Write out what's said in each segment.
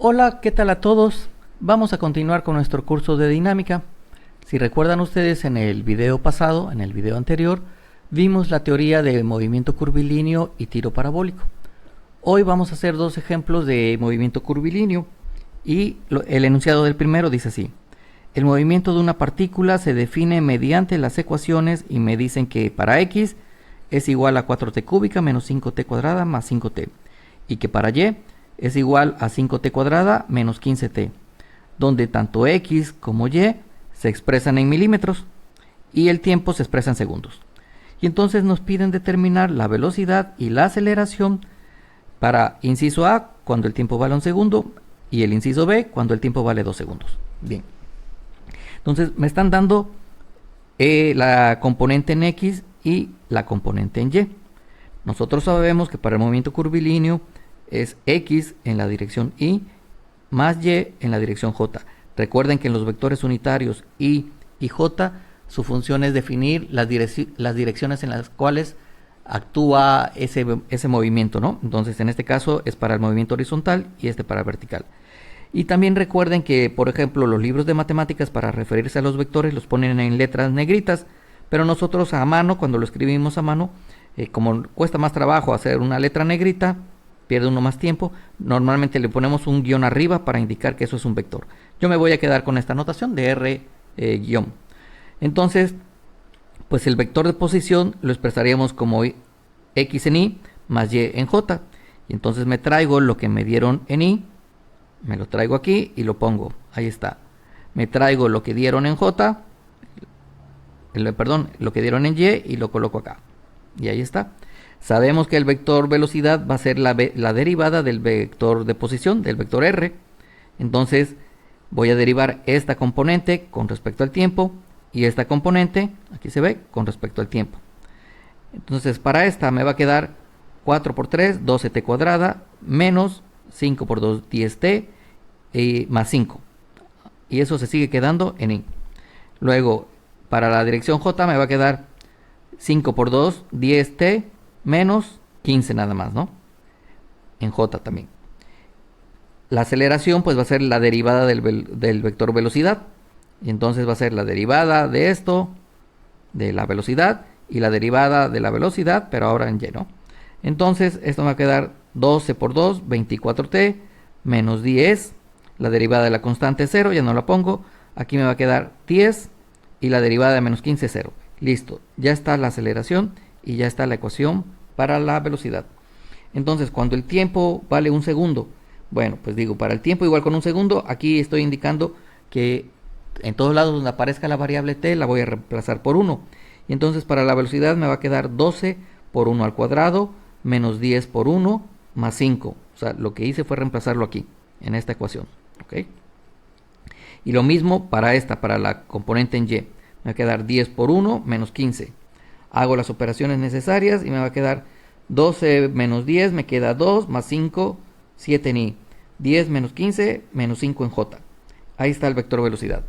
Hola, ¿qué tal a todos? Vamos a continuar con nuestro curso de dinámica. Si recuerdan ustedes, en el video pasado, en el video anterior, vimos la teoría de movimiento curvilíneo y tiro parabólico. Hoy vamos a hacer dos ejemplos de movimiento curvilíneo y el enunciado del primero dice así: el movimiento de una partícula se define mediante las ecuaciones y me dicen que para x es igual a 4t cúbica menos 5t cuadrada más 5t y que para y es igual a 5t cuadrada menos 15t, donde tanto x como y se expresan en milímetros y el tiempo se expresa en segundos. Y entonces nos piden determinar la velocidad y la aceleración para inciso A cuando el tiempo vale 1 segundo y el inciso B cuando el tiempo vale 2 segundos. Bien, entonces me están dando la componente en x y la componente en y. Nosotros sabemos que para el movimiento curvilíneo es x en la dirección y más y en la dirección j. Recuerden que en los vectores unitarios y j su función es definir las direcciones en las cuales actúa ese movimiento, ¿no? Entonces en este caso es para el movimiento horizontal y este para el vertical. Y también recuerden que, por ejemplo, los libros de matemáticas para referirse a los vectores los ponen en letras negritas, pero nosotros a mano, cuando lo escribimos a mano, como cuesta más trabajo hacer una letra negrita, pierde uno más tiempo, normalmente le ponemos un guión arriba para indicar que eso es un vector. Yo me voy a quedar con esta notación de R guión. Entonces, pues el vector de posición lo expresaríamos como x en y más y en j. Y entonces me traigo lo que me dieron en y, me lo traigo aquí y lo pongo, ahí está. Me traigo lo que dieron en j, lo que dieron en y y lo coloco acá. Y ahí está. Sabemos que el vector velocidad va a ser la derivada del vector de posición, del vector r. Entonces voy a derivar esta componente con respecto al tiempo y esta componente, aquí se ve, con respecto al tiempo. Entonces para esta me va a quedar 4 por 3, 12t cuadrada, menos 5 por 2, 10t, más 5. Y eso se sigue quedando en y. Luego, para la dirección j me va a quedar 5 por 2, 10t, menos 15 nada más, ¿no? En j también. La aceleración pues va a ser la derivada del vector velocidad. Y entonces va a ser la derivada de esto, de la velocidad, y la derivada de la velocidad, pero ahora en y, ¿no? Entonces esto me va a quedar 12 por 2, 24t, menos 10. La derivada de la constante 0, ya no la pongo. Aquí me va a quedar 10 y la derivada de menos 15 0. Listo, ya está la aceleración y ya está la ecuación para la velocidad. Entonces cuando el tiempo vale 1 segundo, bueno, pues digo, para el tiempo igual con 1 segundo, aquí estoy indicando que en todos lados donde aparezca la variable t la voy a reemplazar por 1. Y entonces para la velocidad me va a quedar 12 por 1 al cuadrado, menos 10 por 1, más 5. O sea, lo que hice fue reemplazarlo aquí, en esta ecuación. ¿Ok? Y lo mismo para esta, para la componente en y. Me va a quedar 10 por 1, menos 15. Hago las operaciones necesarias y me va a quedar 12 menos 10, me queda 2, más 5, 7 en y. 10 menos 15, menos 5 en j. Ahí está el vector velocidad.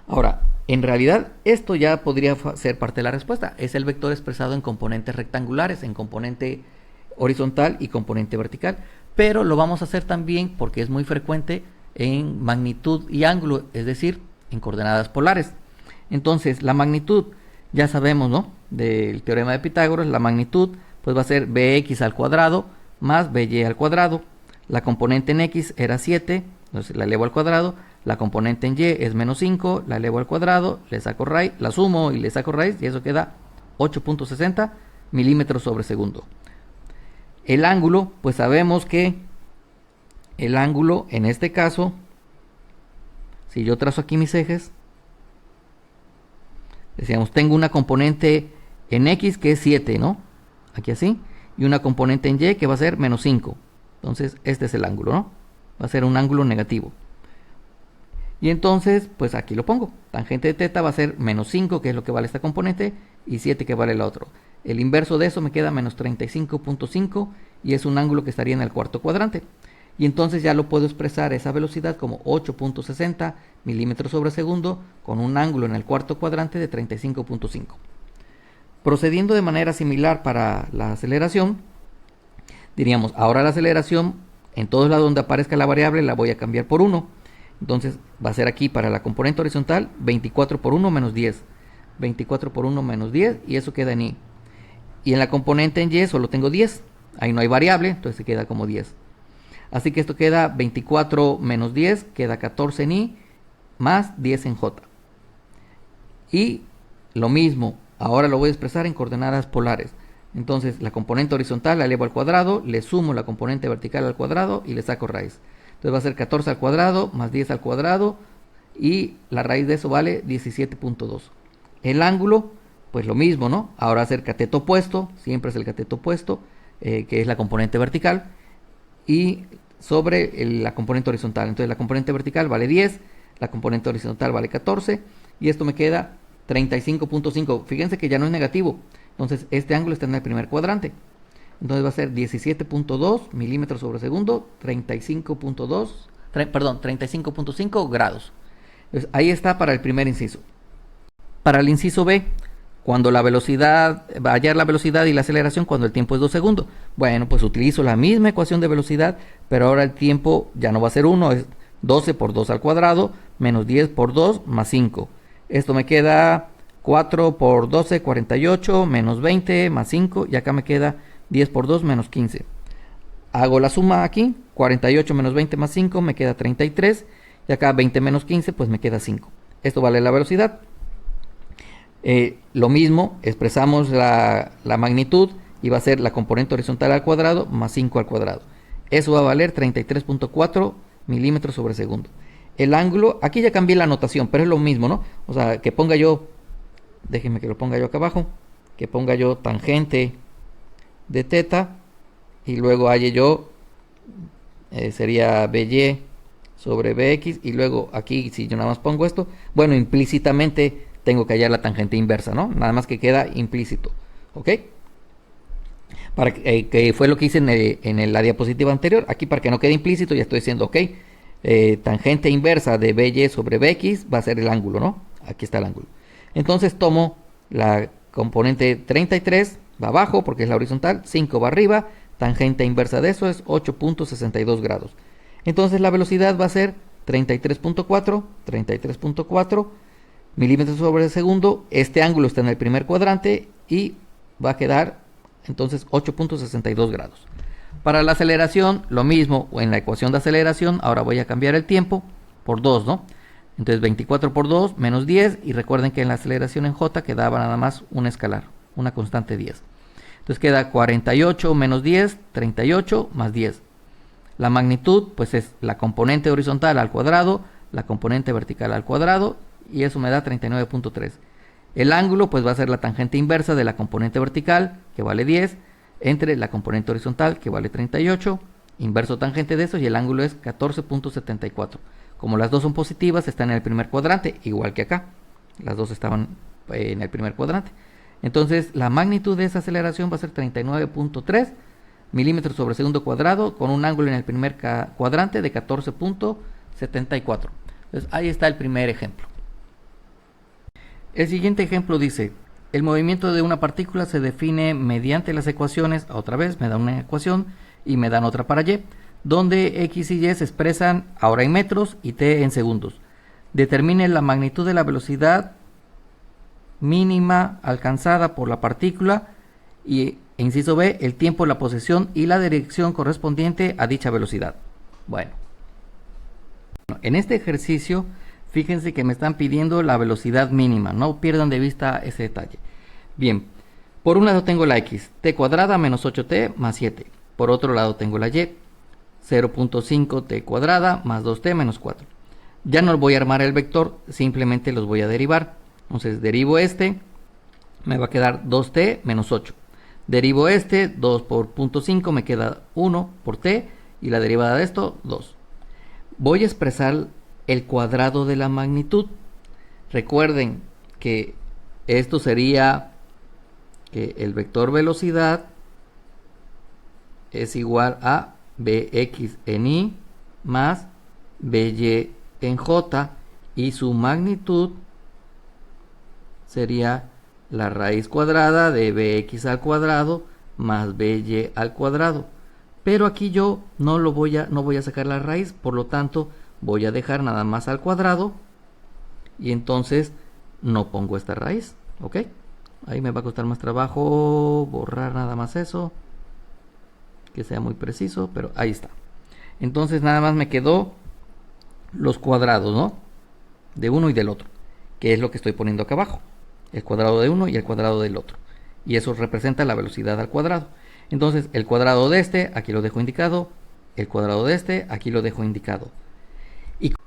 Ahora, en realidad esto ya podría ser parte de la respuesta. Es el vector expresado en componentes rectangulares, en componente horizontal y componente vertical. Pero lo vamos a hacer también porque es muy frecuente en magnitud y ángulo, es decir, en coordenadas polares. Entonces, la magnitud, ya sabemos, ¿no? Del teorema de Pitágoras, la magnitud pues va a ser bx al cuadrado más by al cuadrado. La componente en x era 7, entonces la elevo al cuadrado. La componente en y es menos 5, la elevo al cuadrado, le saco raíz, la sumo y le saco raíz y eso queda 8.60 milímetros sobre segundo. El ángulo, pues sabemos que el ángulo en este caso, si yo trazo aquí mis ejes, decíamos, tengo una componente en x que es 7, ¿no? Aquí así, y una componente en y que va a ser menos 5. Entonces este es el ángulo, ¿no? Va a ser un ángulo negativo. Y entonces, pues aquí lo pongo. Tangente de teta va a ser menos 5, que es lo que vale esta componente, y 7 que vale la otra. El inverso de eso me queda menos 35.5 y es un ángulo que estaría en el cuarto cuadrante. Y entonces ya lo puedo expresar esa velocidad como 8.60 milímetros sobre segundo con un ángulo en el cuarto cuadrante de 35.5. Procediendo de manera similar para la aceleración, diríamos, ahora la aceleración en todos lados donde aparezca la variable la voy a cambiar por 1. Entonces va a ser aquí para la componente horizontal 24 por 1 menos 10. 24 por 1 menos 10 y eso queda en y. Y en la componente en y solo tengo 10. Ahí no hay variable, entonces se queda como 10. Así que esto queda 24 menos 10, queda 14 en y, más 10 en j. Y lo mismo, ahora lo voy a expresar en coordenadas polares. Entonces la componente horizontal la elevo al cuadrado, le sumo la componente vertical al cuadrado y le saco raíz. Entonces va a ser 14 al cuadrado más 10 al cuadrado y la raíz de eso vale 17.2. El ángulo, pues lo mismo, ¿no? Ahora va a ser cateto opuesto, siempre es el cateto opuesto, que es la componente vertical, y sobre la componente horizontal. Entonces la componente vertical vale 10, la componente horizontal vale 14, y esto me queda 35.5. Fíjense que ya no es negativo, entonces este ángulo está en el primer cuadrante. Entonces va a ser 17.2 milímetros sobre segundo, 35.5 grados. Entonces ahí está para el primer inciso. Para el inciso B, cuando la velocidad, va a hallar la velocidad y la aceleración cuando el tiempo es 2 segundos. Bueno, pues utilizo la misma ecuación de velocidad, pero ahora el tiempo ya no va a ser 1, es 12 por 2 al cuadrado, menos 10 por 2, más 5. Esto me queda 4 por 12, 48, menos 20, más 5, y acá me queda 10 por 2, menos 15. Hago la suma aquí, 48 menos 20 más 5, me queda 33, y acá 20 menos 15, pues me queda 5. Esto vale la velocidad. Lo mismo, expresamos la magnitud y va a ser la componente horizontal al cuadrado más 5 al cuadrado. Eso va a valer 33.4 milímetros sobre segundo. El ángulo, aquí ya cambié la notación, pero es lo mismo, ¿no? O sea, que ponga yo, déjenme que lo ponga yo acá abajo, que ponga yo tangente de teta y luego halle yo, sería BY sobre BX, y luego aquí si yo nada más pongo esto, bueno, implícitamente tengo que hallar la tangente inversa, ¿no? Nada más que queda implícito, ¿ok? Para que fue lo que hice en la diapositiva anterior. Aquí para que no quede implícito ya estoy diciendo, ok, tangente inversa de BY sobre BX va a ser el ángulo, ¿no? Aquí está el ángulo. Entonces tomo la componente 33, va abajo porque es la horizontal, 5 va arriba, tangente inversa de eso es 8.62 grados. Entonces la velocidad va a ser 33.4 milímetros sobre segundo. Este ángulo está en el primer cuadrante y va a quedar entonces 8.62 grados. Para la aceleración, lo mismo, en la ecuación de aceleración, ahora voy a cambiar el tiempo por 2, ¿no? Entonces 24 por 2 menos 10, y recuerden que en la aceleración en J quedaba nada más un escalar, una constante 10. Entonces queda 48 menos 10, 38 más 10. La magnitud, pues es la componente horizontal al cuadrado, la componente vertical al cuadrado, y eso me da 39.3. El ángulo pues va a ser la tangente inversa de la componente vertical, que vale 10, entre la componente horizontal, que vale 38, inverso tangente de eso, y el ángulo es 14.74. Como las dos son positivas, están en el primer cuadrante, igual que acá. Las dos estaban en el primer cuadrante. Entonces la magnitud de esa aceleración va a ser 39.3 milímetros sobre segundo cuadrado, con un ángulo en el primer cuadrante de 14.74. Entonces ahí está el primer ejemplo. El siguiente ejemplo dice: el movimiento de una partícula se define mediante las ecuaciones. Otra vez me dan una ecuación y me dan otra para y, donde x y y se expresan ahora en metros y t en segundos. Determine la magnitud de la velocidad mínima alcanzada por la partícula y, inciso B, el tiempo, la posición y la dirección correspondiente a dicha velocidad. Bueno, en este ejercicio fíjense que me están pidiendo la velocidad mínima, no pierdan de vista ese detalle. Bien, por un lado tengo la x, t cuadrada menos 8t más 7. Por otro lado tengo la y, 0.5t cuadrada más 2t menos 4. Ya no voy a armar el vector, simplemente los voy a derivar. Entonces derivo este, me va a quedar 2t menos 8. Derivo este, 2 por 0.5 me queda 1 por t, y la derivada de esto, 2. Voy a expresar el cuadrado de la magnitud. Recuerden que esto sería que el vector velocidad es igual a bx en y más by en j, y su magnitud sería la raíz cuadrada de bx al cuadrado más by al cuadrado. Pero aquí yo no voy a sacar la raíz, por lo tanto voy a dejar nada más al cuadrado y entonces no pongo esta raíz, ¿ok? Ahí me va a costar más trabajo borrar nada más eso, que sea muy preciso, pero ahí está. Entonces nada más me quedó los cuadrados, ¿no? De uno y del otro, que es lo que estoy poniendo acá abajo. El cuadrado de uno y el cuadrado del otro. Y eso representa la velocidad al cuadrado. Entonces el cuadrado de este, aquí lo dejo indicado. El cuadrado de este, aquí lo dejo indicado.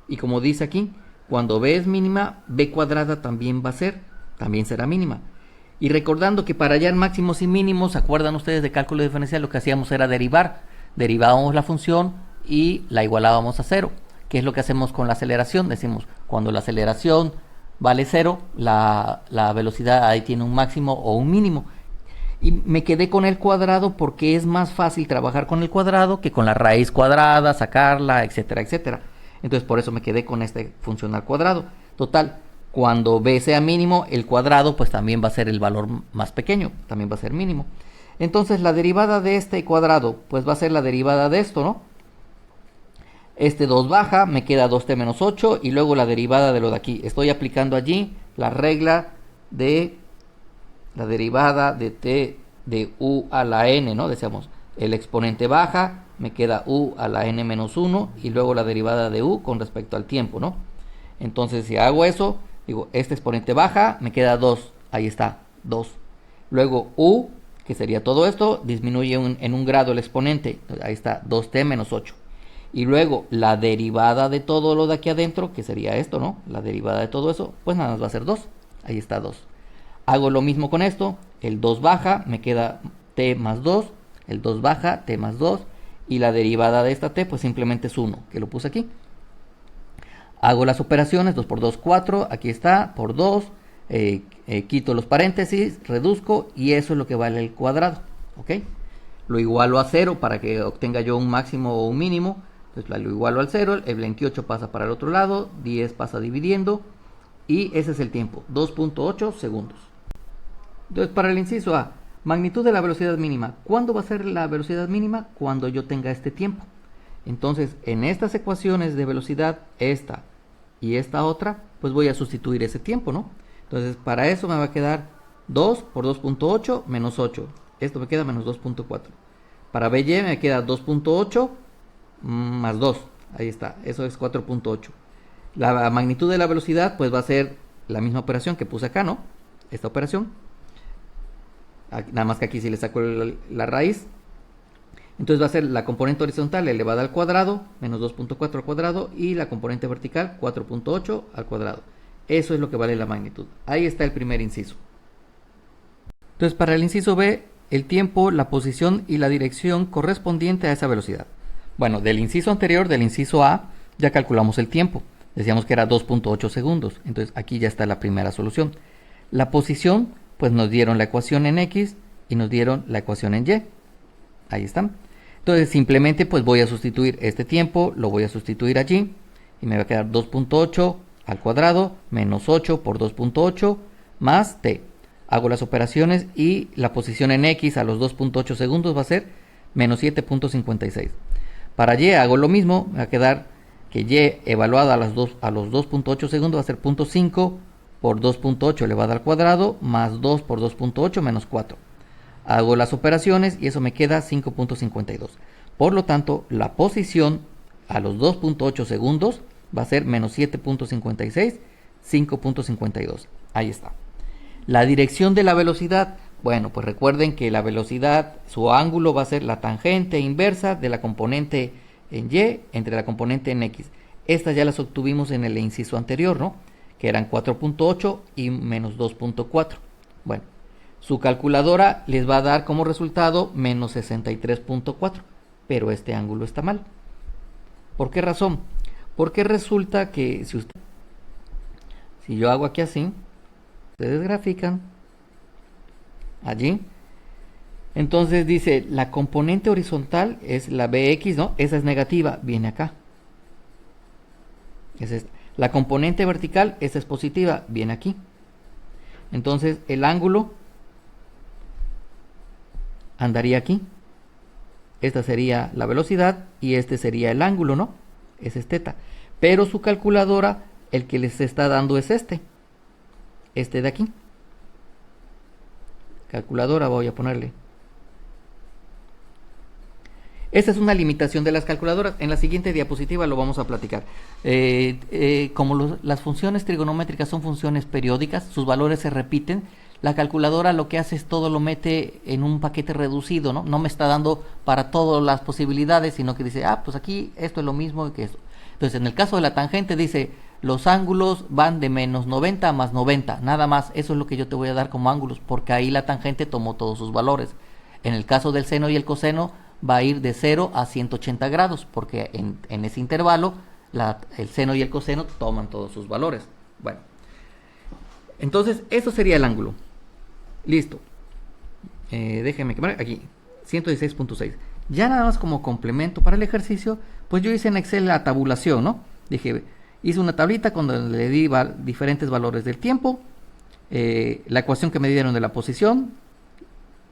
Y como dice aquí, cuando b es mínima, b cuadrada también también será mínima. Y recordando que para hallar máximos y mínimos, ¿se acuerdan ustedes de cálculo diferencial? Lo que hacíamos era derivar. Derivábamos la función y la igualábamos a 0. ¿Qué es lo que hacemos con la aceleración? Decimos, cuando la aceleración vale 0, la velocidad ahí tiene un máximo o un mínimo. Y me quedé con el cuadrado porque es más fácil trabajar con el cuadrado que con la raíz cuadrada, sacarla, etcétera, etcétera. Entonces por eso me quedé con este función al cuadrado. Total, cuando b sea mínimo, el cuadrado pues también va a ser el valor más pequeño, también va a ser mínimo. Entonces la derivada de este cuadrado pues va a ser la derivada de esto, ¿no? Este 2 baja, me queda 2t menos 8 y luego la derivada de lo de aquí. Estoy aplicando allí la regla de la derivada de t de u a la n, ¿no? Decíamos, el exponente baja, me queda u a la n menos 1 y luego la derivada de u con respecto al tiempo, ¿no? Entonces si hago eso, digo, este exponente baja, me queda 2, ahí está, 2. Luego u, que sería todo esto, disminuye en un grado el exponente, ahí está, 2t menos 8. Y luego la derivada de todo lo de aquí adentro, que sería esto, ¿no? La derivada de todo eso, pues nada más va a ser 2. Ahí está 2. Hago lo mismo con esto. El 2 baja, me queda t más 2. El 2 baja, t más 2. Y la derivada de esta t, pues simplemente es 1, que lo puse aquí. Hago las operaciones, 2 por 2, 4. Aquí está, por 2. Quito los paréntesis, reduzco y eso es lo que vale el cuadrado. ¿Ok? Lo igualo a 0 para que obtenga yo un máximo o un mínimo. Entonces lo igualo al 0, el 28 pasa para el otro lado, 10 pasa dividiendo y ese es el tiempo, 2.8 segundos. Entonces para el inciso A, magnitud de la velocidad mínima. ¿Cuándo va a ser la velocidad mínima? Cuando yo tenga este tiempo. Entonces en estas ecuaciones de velocidad, esta y esta otra, pues voy a sustituir ese tiempo, ¿no? Entonces para eso me va a quedar 2 por 2.8 menos 8. Esto me queda menos 2.4. Para BY me queda 2.8 más 2, ahí está, eso es 4.8. La magnitud de la velocidad pues va a ser la misma operación que puse acá, ¿no? Esta operación, nada más que aquí sí le saco la raíz. Entonces va a ser la componente horizontal elevada al cuadrado, menos 2.4 al cuadrado, y la componente vertical 4.8 al cuadrado. Eso es lo que vale la magnitud. Ahí está el primer inciso. Entonces para el inciso B, el tiempo, la posición y la dirección correspondiente a esa velocidad. Bueno, del inciso anterior, del inciso A, ya calculamos el tiempo. Decíamos que era 2.8 segundos. Entonces aquí ya está la primera solución. La posición, pues nos dieron la ecuación en X y nos dieron la ecuación en Y. Ahí están. Entonces simplemente pues voy a sustituir este tiempo, lo voy a sustituir allí. Y me va a quedar 2.8 al cuadrado menos 8 por 2.8 más t. Hago las operaciones y la posición en X a los 2.8 segundos va a ser menos 7.56. Para Y hago lo mismo, me va a quedar que Y evaluada a los 2.8 segundos va a ser 0.5 por 2.8 elevado al cuadrado más 2 por 2.8 menos 4. Hago las operaciones y eso me queda 5.52. Por lo tanto, la posición a los 2.8 segundos va a ser menos 7.56, 5.52. Ahí está. La dirección de la velocidad. Bueno, pues recuerden que la velocidad, su ángulo va a ser la tangente inversa de la componente en Y entre la componente en X. Estas ya las obtuvimos en el inciso anterior, ¿no? Que eran 4.8 y menos 2.4. Bueno, su calculadora les va a dar como resultado menos 63.4. Pero este ángulo está mal. ¿Por qué razón? Porque resulta que si yo hago aquí así, ustedes grafican allí, entonces dice la componente horizontal es la BX, ¿no? Esa es negativa, viene acá. Esa es la componente vertical, esa es positiva, viene aquí. Entonces el ángulo andaría aquí. esta sería la velocidad y este sería el ángulo, ¿no? Ese es teta. Pero su calculadora, el que les está dando es este de aquí. Calculadora voy a ponerle. Esta es una limitación de las calculadoras. En la siguiente diapositiva lo vamos a platicar. Como las funciones trigonométricas son funciones periódicas, sus valores se repiten. La calculadora lo que hace es todo lo mete en un paquete reducido, ¿no? No me está dando para todas las posibilidades, sino que dice, pues aquí esto es lo mismo que esto. Entonces, en el caso de la tangente dice, los ángulos van de menos 90 a más 90, nada más. Eso es lo que yo te voy a dar como ángulos, porque ahí la tangente tomó todos sus valores. En el caso del seno y el coseno, va a ir de 0 a 180 grados, porque en ese intervalo el seno y el coseno toman todos sus valores. Bueno, entonces eso sería el ángulo. Listo. Déjenme quemar aquí, 116.6. Ya nada más como complemento para el ejercicio, pues yo hice en Excel la tabulación, ¿no? Hice una tablita cuando le di diferentes valores del tiempo, la ecuación que me dieron de la posición,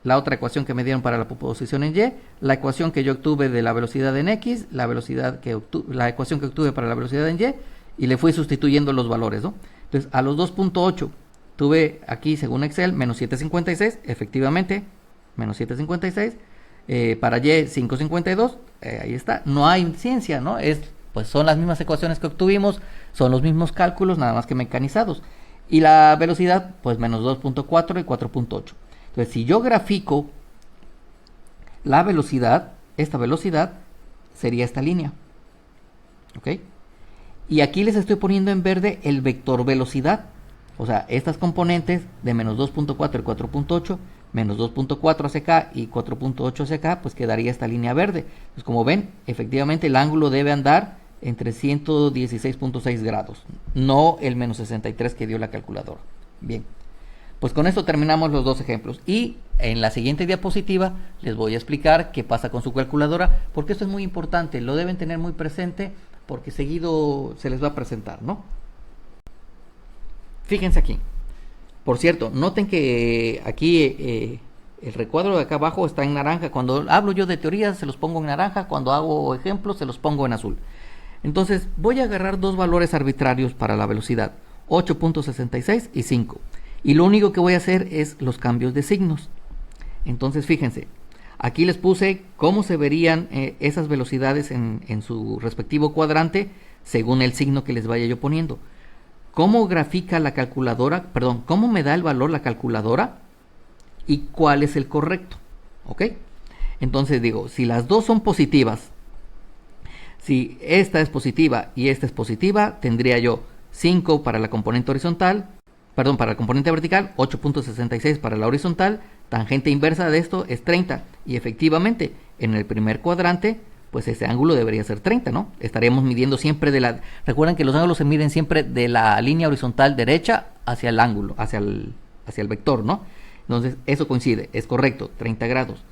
la otra ecuación que me dieron para la posición en Y, la ecuación que yo obtuve de la velocidad en X, la ecuación que obtuve para la velocidad en Y le fui sustituyendo los valores, ¿no? Entonces, a los 2.8 tuve aquí, según Excel, menos 7.56, efectivamente, menos 7.56, para Y 5.52, ahí está, no hay ciencia, ¿no? Pues son las mismas ecuaciones que obtuvimos, son los mismos cálculos, nada más que mecanizados. Y la velocidad, pues menos 2.4 y 4.8. Entonces, si yo grafico la velocidad, esta velocidad sería esta línea. ¿Ok? Y aquí les estoy poniendo en verde el vector velocidad. O sea, estas componentes de menos 2.4 y 4.8, menos 2.4 hacia acá y 4.8 hacia acá, pues quedaría esta línea verde. Pues como ven, efectivamente el ángulo debe andar entre 116.6 grados, no el menos 63 que dio la calculadora. Bien. Pues con esto terminamos los dos ejemplos y en la siguiente diapositiva les voy a explicar qué pasa con su calculadora, porque esto es muy importante, lo deben tener muy presente porque seguido se les va a presentar, ¿no? Fíjense aquí. Por cierto, noten que aquí el recuadro de acá abajo está en naranja. Cuando hablo yo de teoría se los pongo en naranja, cuando hago ejemplos se los pongo en azul. Entonces voy a agarrar dos valores arbitrarios para la velocidad, 8.66 y 5. Y lo único que voy a hacer es los cambios de signos. Entonces fíjense, aquí les puse cómo se verían esas velocidades en su respectivo cuadrante según el signo que les vaya yo poniendo. ¿Cómo grafica la calculadora? Perdón, ¿cómo me da el valor la calculadora? ¿Y cuál es el correcto? ¿Ok? Entonces digo, si las dos son positivas, si esta es positiva y esta es positiva, tendría yo 5 para la componente horizontal, perdón, para la componente vertical, 8.66 para la horizontal, tangente inversa de esto es 30. Y efectivamente, en el primer cuadrante, pues ese ángulo debería ser 30, ¿no? Estaríamos midiendo siempre recuerden que los ángulos se miden siempre de la línea horizontal derecha hacia el ángulo, hacia el vector, ¿no? Entonces, eso coincide, es correcto, 30 grados.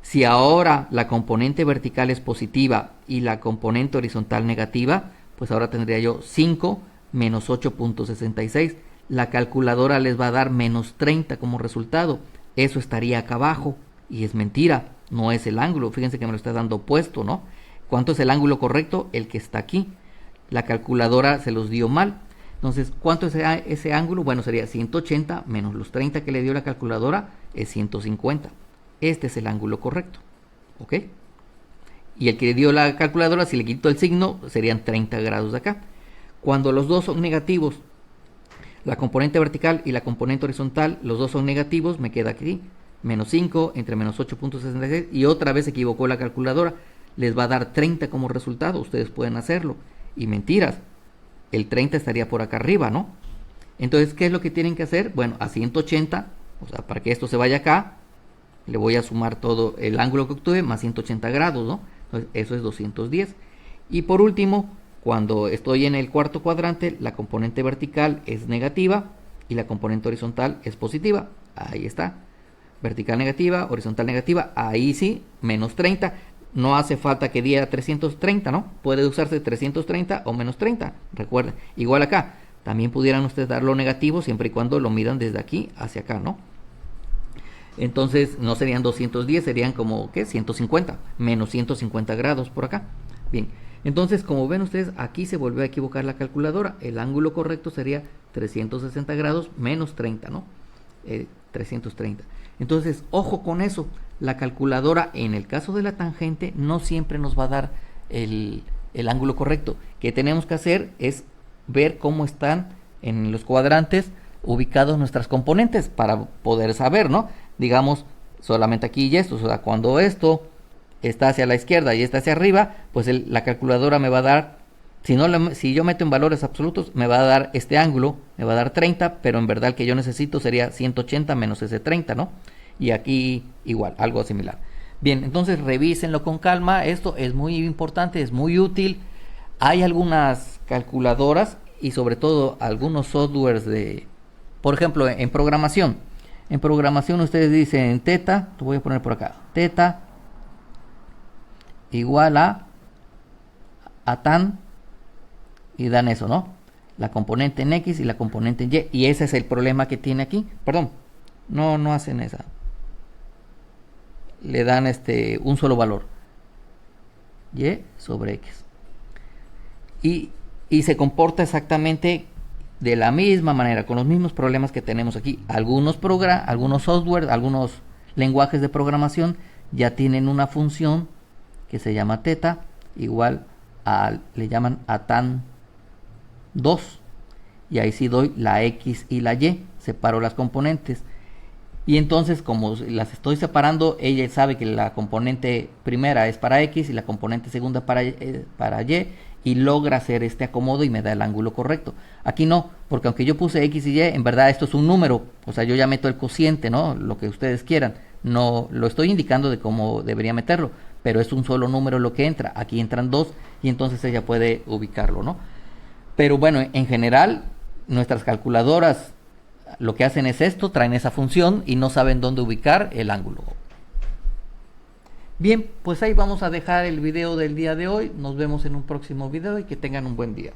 Si ahora la componente vertical es positiva y la componente horizontal negativa, pues ahora tendría yo 5 menos 8.66. La calculadora les va a dar menos 30 como resultado. Eso estaría acá abajo y es mentira, no es el ángulo. Fíjense que me lo está dando opuesto, ¿no? ¿Cuánto es el ángulo correcto? El que está aquí. La calculadora se los dio mal. Entonces, ¿cuánto es ese ángulo? Bueno, sería 180 menos los 30 que le dio la calculadora es 150. Este es el ángulo correcto, ¿ok? Y el que le dio la calculadora, si le quito el signo, serían 30 grados de acá. Cuando los dos son negativos, la componente vertical y la componente horizontal, los dos son negativos, me queda aquí, menos 5 entre menos 8.66, y otra vez se equivocó la calculadora, les va a dar 30 como resultado, ustedes pueden hacerlo, y mentiras, el 30 estaría por acá arriba, ¿no? Entonces, ¿qué es lo que tienen que hacer? Bueno, a 180, o sea, para que esto se vaya acá, le voy a sumar todo el ángulo que obtuve, más 180 grados, ¿no? Entonces, eso es 210. Y por último, cuando estoy en el cuarto cuadrante, la componente vertical es negativa y la componente horizontal es positiva. Ahí está. Vertical negativa, horizontal negativa. Ahí sí, menos 30. No hace falta que diera 330, ¿no? Puede usarse 330 o menos 30. Recuerden, igual acá. También pudieran ustedes dar lo negativo siempre y cuando lo midan desde aquí hacia acá, ¿no? Entonces no serían 210, serían como, ¿qué? 150, menos 150 grados por acá. Bien, entonces como ven ustedes, aquí se volvió a equivocar la calculadora. El ángulo correcto sería 360 grados menos 30, ¿no? 330. Entonces, ojo con eso. La calculadora, en el caso de la tangente, no siempre nos va a dar el ángulo correcto. Que tenemos que hacer es ver cómo están en los cuadrantes ubicados nuestras componentes para poder saber, ¿no? Digamos, solamente aquí y esto, o sea, cuando esto está hacia la izquierda y está hacia arriba, pues la calculadora me va a dar, si yo meto en valores absolutos, me va a dar este ángulo, me va a dar 30, pero en verdad el que yo necesito sería 180 menos ese 30, ¿no? Y aquí igual, algo similar. Bien, entonces revísenlo con calma, esto es muy importante, es muy útil. Hay algunas calculadoras y sobre todo algunos softwares por ejemplo, en programación. En programación ustedes dicen teta, te voy a poner por acá, teta igual a tan, y dan eso, ¿no? La componente en X y la componente en Y. Y ese es el problema que tiene aquí. Perdón, no hacen esa. Le dan un solo valor. Y sobre X. Y se comporta exactamente de la misma manera, con los mismos problemas que tenemos aquí. Algunos software, algunos lenguajes de programación ya tienen una función que se llama teta igual le llaman a tan 2, y ahí sí doy la X y la Y, separo las componentes, y entonces como las estoy separando, ella sabe que la componente primera es para X y la componente segunda para Y, y logra hacer este acomodo y me da el ángulo correcto. Aquí no, porque aunque yo puse X y Y, en verdad esto es un número, o sea, yo ya meto el cociente, ¿no? Lo que ustedes quieran, no lo estoy indicando de cómo debería meterlo, pero es un solo número lo que entra. Aquí entran dos y entonces ella puede ubicarlo, ¿no? Pero bueno, en general, nuestras calculadoras lo que hacen es esto, traen esa función y no saben dónde ubicar el ángulo. Bien, pues ahí vamos a dejar el video del día de hoy. Nos vemos en un próximo video y que tengan un buen día.